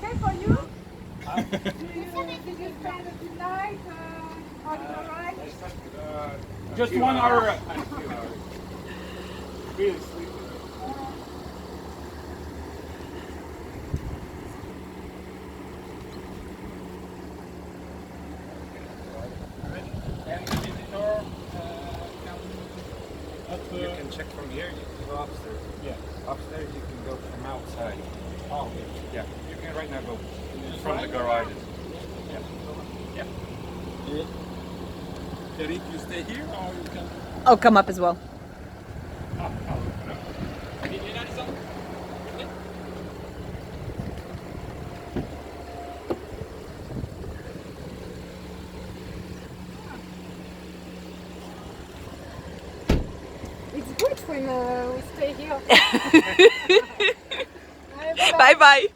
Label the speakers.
Speaker 1: okay for you? Did you spend a good night on the ride?
Speaker 2: Just 1 hour. Really sleepy. And the visitor
Speaker 3: You can check from here, you can go upstairs.
Speaker 2: yeah.
Speaker 3: Upstairs you can go from outside.
Speaker 2: Oh, okay.
Speaker 3: Yeah, you can right now go from the garage. Yeah.
Speaker 2: Eric, you stay here or you can?
Speaker 4: I'll come up as well.
Speaker 1: It's good when we stay here.
Speaker 4: Bye bye.